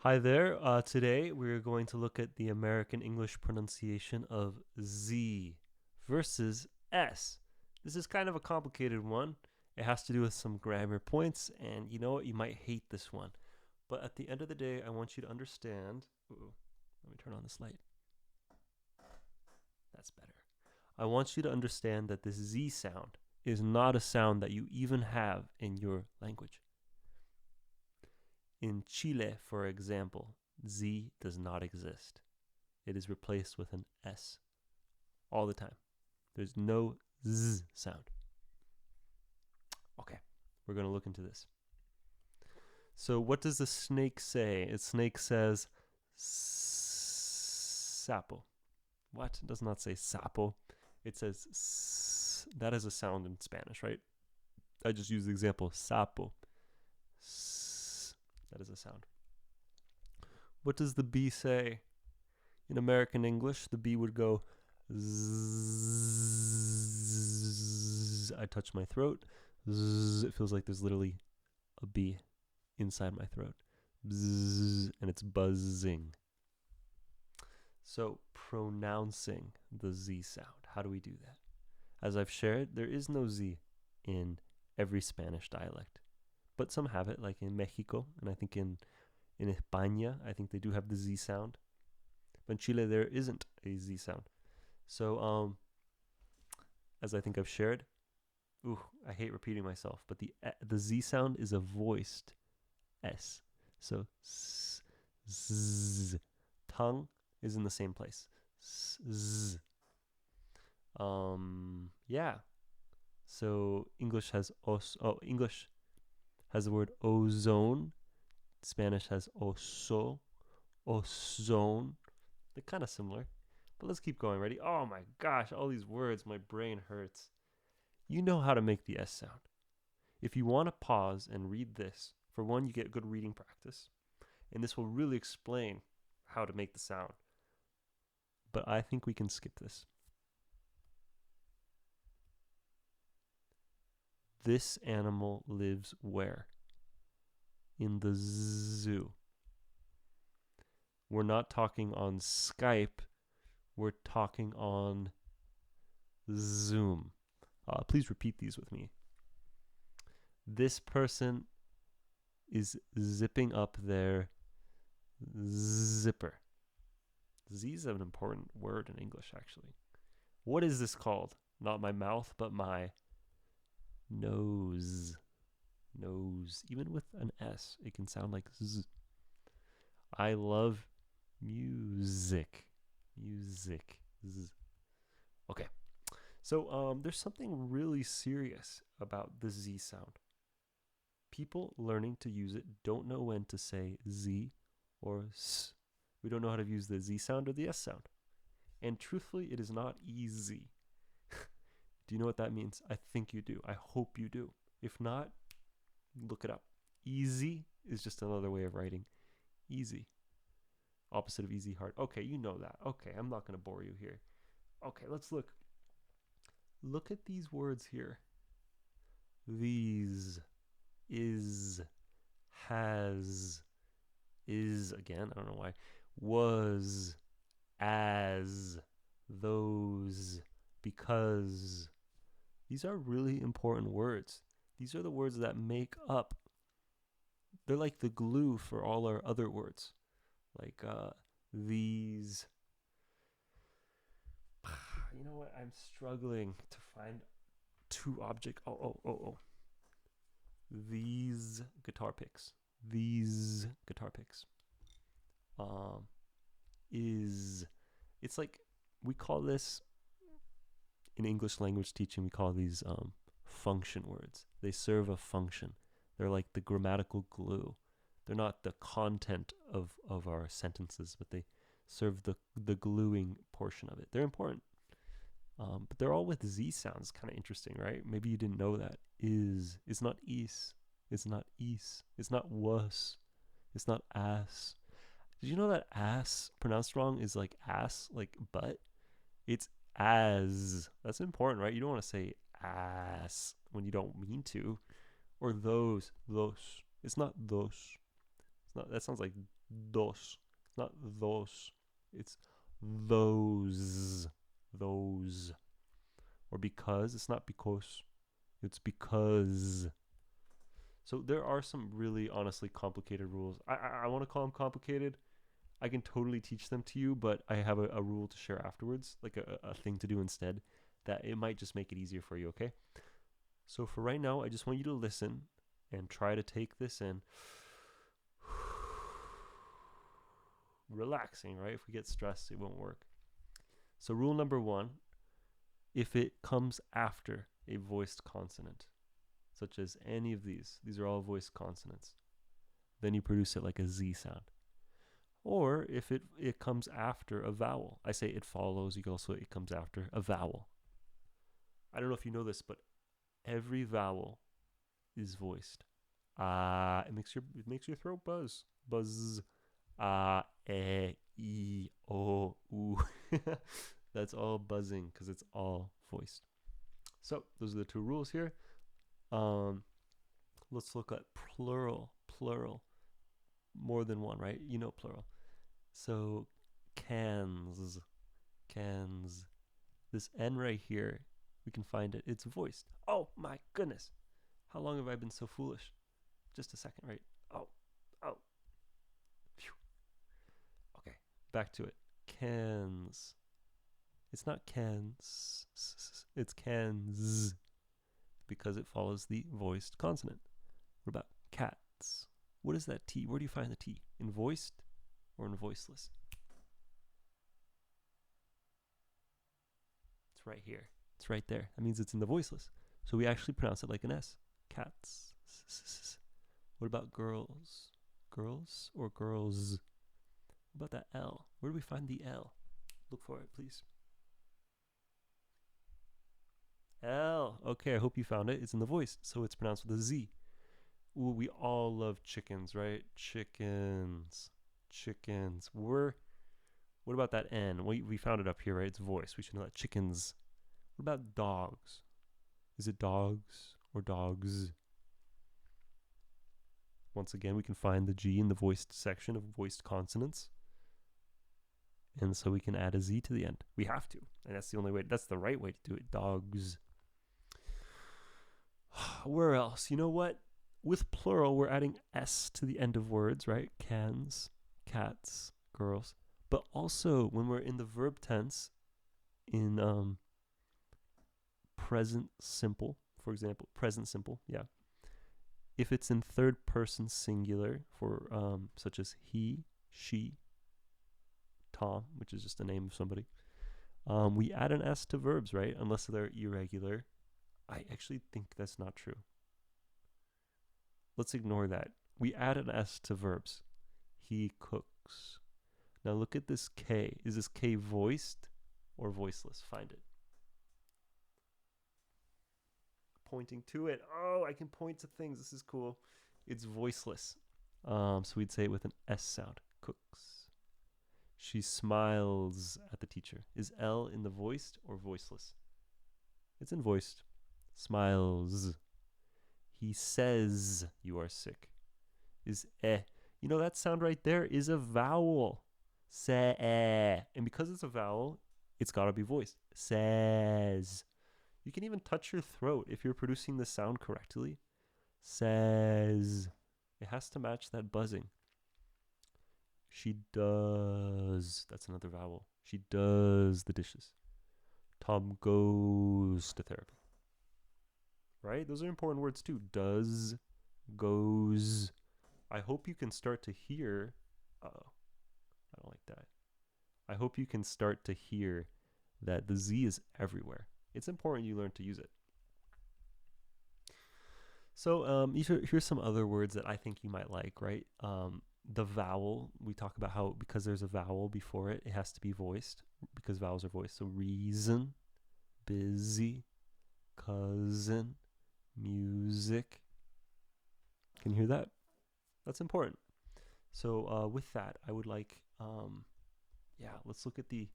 Hi there. Today we're going to look at the American English pronunciation of Z versus S. This is kind of a complicated one. It has to do with some grammar points, and you know what? You might hate this one. But at the end of the day, I want you to understand. Ooh, let me turn on this light. That's better. I want you to understand that this Z sound is not a sound that you even have in your language. In Chile, for example, Z does not exist. It is replaced with an S all the time. There's no Z sound. Okay, we're going to look into this. So, what does the snake say? The snake says sapo. What? It does not say sapo. It says s. That is a sound in Spanish, right? I just use the example sapo. S. That is a sound. What does the bee say? In American English, the bee would go zzz. I touch my throat. Zzz. It feels like there's literally a bee inside my throat. Bzzz, and it's buzzing. So, pronouncing the Z sound. How do we do that? As I've shared, there is no Z in every Spanish dialect, but some have it, like in Mexico, and I think in España, I think they do have the Z sound. But in Chile, there isn't a Z sound. So, as I think I've shared, I hate repeating myself, but the Z sound is a voiced S. So, s, z. Tongue is in the same place. S, yeah. So English has English has the word ozone. Spanish has oso, ozone. They're kind of similar, but let's keep going. Ready? Oh my gosh, all these words, my brain hurts. You know how to make the S sound. If you want to pause and read this, for one, you get good reading practice, and this will really explain how to make the sound. But I think we can skip this. This animal lives where? In the zoo. We're not talking on Skype. We're talking on Zoom. Please repeat these with me. This person is zipping up their zipper. Z is an important word in English, actually. What is this called? Not my mouth, but my nose. Nose. Even with an S, it can sound like Z. I love music. Music. Z. Okay. So there's something really serious about the Z sound. People learning to use it don't know when to say Z or S. We don't know how to use the Z sound or the S sound. And truthfully, it is not easy. Do you know what that means? I think you do. I hope you do. If not, look it up. Easy is just another way of writing easy. Opposite of easy, hard. Okay, you know that. Okay, I'm not going to bore you here. Okay, let's look. Look at these words here. These, is, has, is again, I don't know why, was, as, those, because. These are really important words. These are the words that make up. They're like the glue for all our other words. Like these. You know what? I'm struggling to find two objects. Oh. These guitar picks. These guitar picks. Is. It's like we call this in English language teaching, we call these function words. They serve a function. They're like the grammatical glue. They're not the content of our sentences, but they serve the gluing portion of it. They're important. But they're all with Z sounds. Kind of interesting, right? Maybe you didn't know that. Is. It's not is. It's not is. It's not was. It's not ass. Did you know that ass pronounced wrong is like ass, like butt? It's as. That's important, right? You don't want to say ass when you don't mean to. Or those. It's not those. It's not. That sounds like dos. It's not those. It's those. Those. Or because. It's not because. It's because. So there are some really honestly complicated rules. I want to call them complicated. I can totally teach them to you, but I have a rule to share afterwards, like a thing to do instead, that it might just make it easier for you, okay? So for right now, I just want you to listen and try to take this in. Relaxing, right? If we get stressed, it won't work. So rule number 1, if it comes after a voiced consonant, such as any of these are all voiced consonants, then you produce it like a Z sound. Or if it comes after a vowel, I say it follows, you can also, it comes after a vowel. I don't know if you know this, but every vowel is voiced. It makes your throat buzz. Buzz. E, O, U. That's all buzzing because it's all voiced. So those are the 2 rules here. Let's look at plural. Plural. More than one, right? You know plural. So cans. Cans. This N right here, we can find it. It's voiced. Oh my goodness. How long have I been so foolish? Just a second, right? Oh. Phew. Okay, back to it. Cans. It's not cans. It's cans. Because it follows the voiced consonant. What about cats? What is that T? Where do you find the T? In voiced or in voiceless? It's right here. It's right there. That means it's in the voiceless. So we actually pronounce it like an S. Cats. What about girls? Girls or girls? What about that L? Where do we find the L? Look for it, please. L. Okay, I hope you found it. It's in the voice, so it's pronounced with a Z. Ooh, we all love chickens, right? Chickens. Chickens. What about that N? We found it up here, right? It's voice. We should know that. Chickens. What about dogs? Is it dogs or dogs? Once again, we can find the G in the voiced section of voiced consonants. And so we can add a Z to the end. We have to. And that's the only way. That's the right way to do it. Dogs. Where else? You know what? With plural, we're adding S to the end of words, right? Cans, cats, girls. But also, when we're in the verb tense, in present simple, for example, present simple, yeah. If it's in third person singular, for such as he, she, Tom, which is just the name of somebody, we add an S to verbs, right? Unless they're irregular. I actually think that's not true. Let's ignore that. We add an S to verbs. He cooks. Now look at this K. Is this K voiced or voiceless? Find it. Pointing to it. Oh, I can point to things. This is cool. It's voiceless. So we'd say it with an S sound. Cooks. She smiles at the teacher. Is L in the voiced or voiceless? It's in voiced. Smiles. He says you are sick. Is eh. You know, that sound right there is a vowel. Say eh. And because it's a vowel, it's got to be voiced. Says. You can even touch your throat if you're producing the sound correctly. Says. It has to match that buzzing. She does. That's another vowel. She does the dishes. Tom goes to therapy. Right? Those are important words too. Does, goes. I hope you can start to hear. Uh-oh. I don't like that. I hope you can start to hear that the Z is everywhere. It's important you learn to use it. So here's some other words that I think you might like, right? The vowel, we talk about how because there's a vowel before it, it has to be voiced because vowels are voiced. So reason, busy, cousin, music. Can you hear that? That's important. So with that, I would like, let's look at the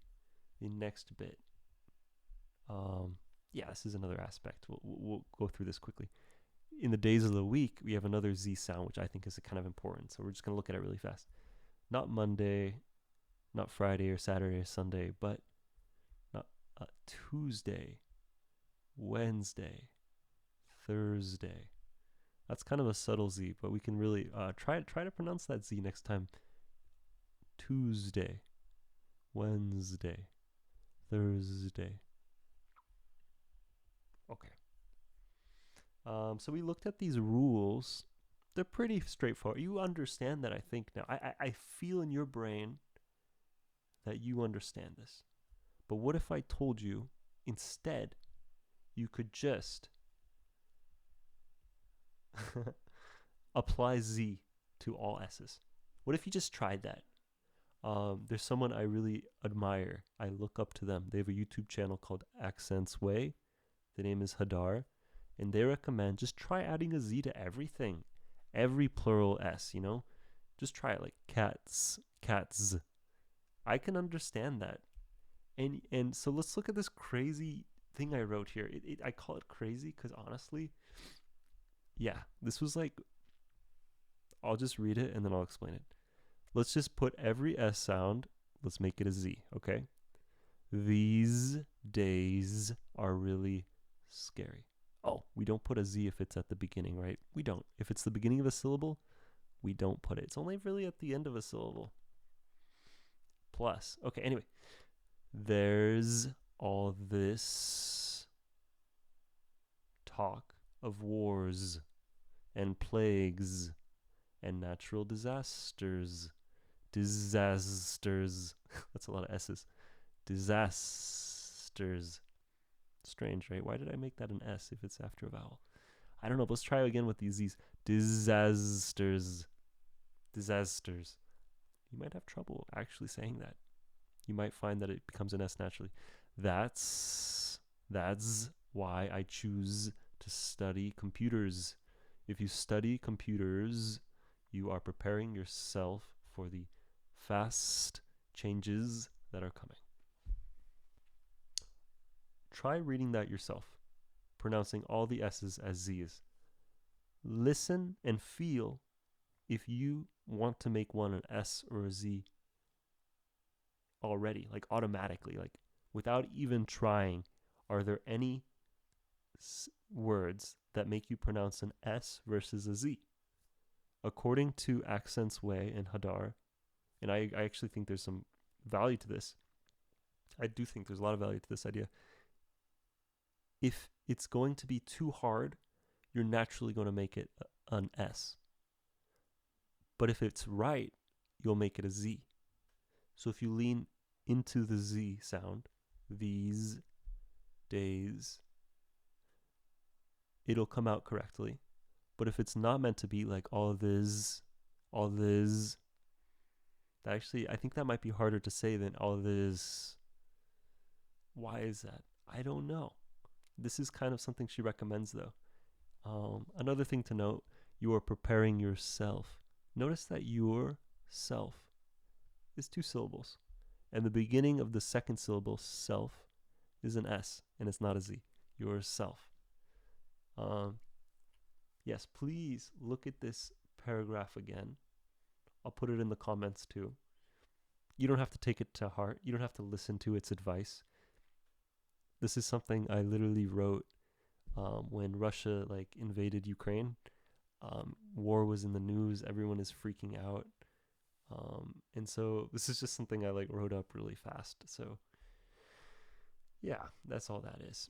next bit. This is another aspect. We'll go through this quickly. In the days of the week, we have another Z sound, which I think is kind of important. So we're just going to look at it really fast. Not Monday, not Friday or Saturday or Sunday, but not Tuesday, Wednesday, Thursday. That's kind of a subtle Z, but we can really try to pronounce that Z next time. Tuesday, Wednesday, Thursday. Okay. So we looked at these rules. They're pretty straightforward. You understand that, I think, now. I feel in your brain that you understand this. But what if I told you instead you could just apply Z to all S's? What if you just tried that? There's someone I really admire. I look up to them. They have a YouTube channel called Accents Way. The name is Hadar. And they recommend just try adding a Z to everything. Every plural S, you know? Just try it, like cats, cats. I can understand that. And so let's look at this crazy thing I wrote here. I call it crazy because honestly, yeah, this was like, I'll just read it and then I'll explain it. Let's just put every S sound, let's make it a Z, okay? These days are really scary. Oh, we don't put a Z if it's at the beginning, right? We don't. If it's the beginning of a syllable, we don't put it. It's only really at the end of a syllable. Plus, okay, anyway. There's all this talk of wars and plagues and natural disasters. Disasters. That's a lot of S's. Disasters. Strange, right? Why did I make that an S if it's after a vowel? I don't know. Let's try again with these Z's. Disasters. Disasters. You might have trouble actually saying that. You might find that it becomes an S naturally. That's why I choose to study computers. If you study computers, you are preparing yourself for the fast changes that are coming. Try reading that yourself, pronouncing all the S's as Z's. Listen and feel if you want to make one an S or a Z already, like automatically, like without even trying. Are there any words that make you pronounce an S versus a Z? According to Accents Way and Hadar, and I actually think there's some value to this. I do think there's a lot of value to this idea. If it's going to be too hard, you're naturally going to make it an S. But if it's right, you'll make it a Z. So if you lean into the Z sound, these days, it'll come out correctly. But if it's not meant to be, like all this, actually, I think that might be harder to say than all this. Why is that? I don't know. This is kind of something she recommends, though. Another thing to note, you are preparing yourself. Notice that yourself is 2 syllables. And the beginning of the second syllable, self, is an S, and it's not a Z. Yourself. Yes, please look at this paragraph again. I'll put it in the comments too. You don't have to take it to heart. You don't have to listen to its advice. This is something I literally wrote when Russia invaded Ukraine. War was in the news. Everyone is freaking out. And so this is just something I wrote up really fast. So yeah, that's all that is.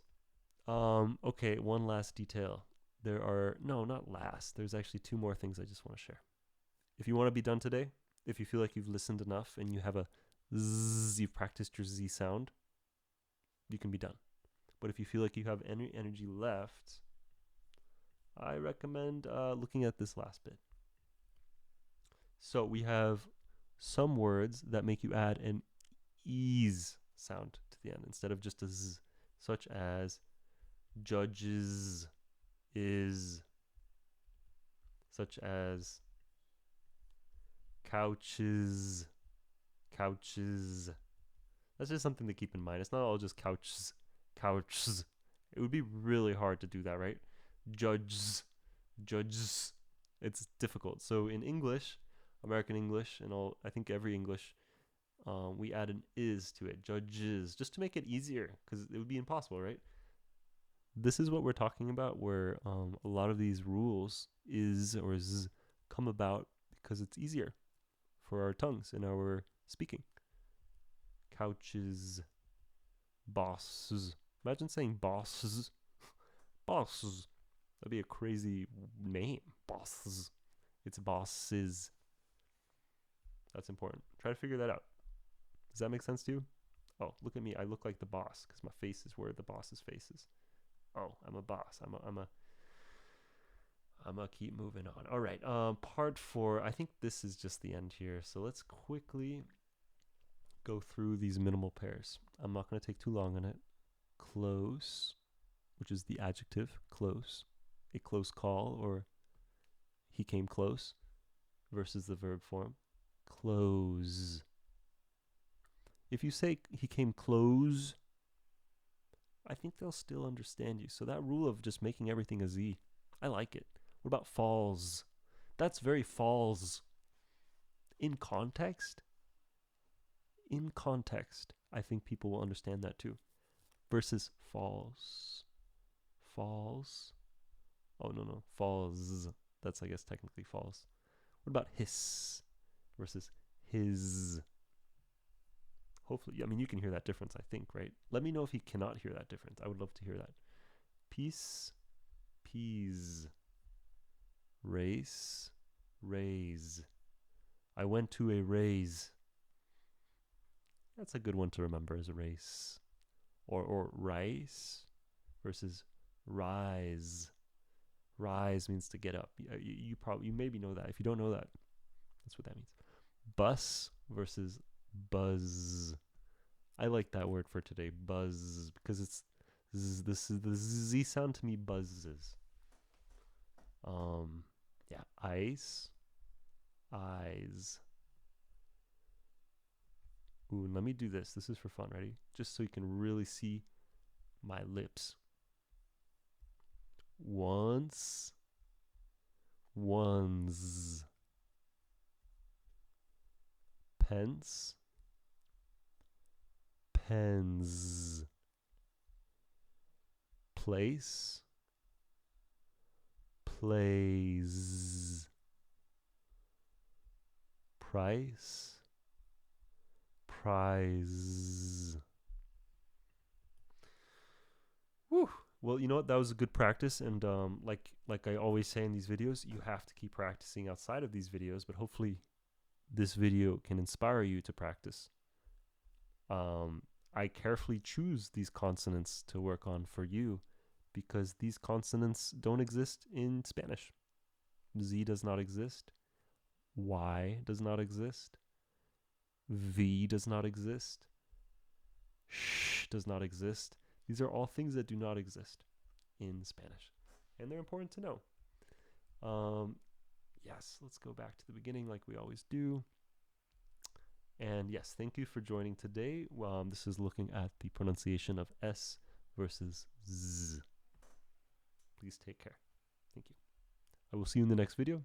Okay, one last detail. There's actually 2 more things I just want to share. If you want to be done today, if you feel like you've listened enough and you have a zzz, you've practiced your Z sound, you can be done. But if you feel like you have any energy left, I recommend looking at this last bit. So we have some words that make you add an ease sound to the end instead of just a z, such as judges, is, such as couches. That's just something to keep in mind. It's not all just couches. It would be really hard to do that, right? Judges. It's difficult. So in English, American English and all, I think every English, we add an is to it, judges, just to make it easier, because it would be impossible, right? This is what we're talking about, where a lot of these rules, is or z, come about because it's easier for our tongues in our speaking. Couches, bosses. Imagine saying bosses. Bosses. That'd be a crazy name. Bosses. It's bosses. That's important. Try to figure that out. Does that make sense to you? Oh, look at me. I look like the boss because my face is where the boss's face is. Oh, I'm a boss. I'm gonna keep moving on. All right. Part 4. I think this is just the end here. So let's quickly go through these minimal pairs. I'm not gonna take too long on it. Close, which is the adjective, close. A close call, or he came close, versus the verb form, close. If you say he came close, I think they'll still understand you. So that rule of just making everything a Z, I like it. What about falls? That's very falls. In context, I think people will understand that too. Versus falls. Falls. Oh, no. Falls. That's, I guess, technically false. What about hiss versus his? Hopefully, I mean, you can hear that difference, I think, right? Let me know if you cannot hear that difference. I would love to hear that. Peace, peas. Race, raise. I went to a raise. That's a good one to remember as a race. Or rice versus rise. Rise means to get up. You maybe know that. If you don't know that, that's what that means. Bus versus buzz. I like that word for today, buzz, because it's this is the Z sound to me buzzes. Yeah, ice, eyes. Ooh, let me do this. This is for fun. Ready? Just so you can really see my lips. Once, ones. Pence, pens. Place, plays. Price, prize. Whew. Well, you know what? That was a good practice, and like I always say in these videos, you have to keep practicing outside of these videos. But hopefully, this video can inspire you to practice. I carefully choose these consonants to work on for you, because these consonants don't exist in Spanish. Z does not exist. Y does not exist. V does not exist. Sh does not exist. These are all things that do not exist in Spanish, and they're important to know. Yes, let's go back to the beginning like we always do. And yes, thank you for joining today. This is looking at the pronunciation of S versus Z. Please take care. Thank you. I will see you in the next video.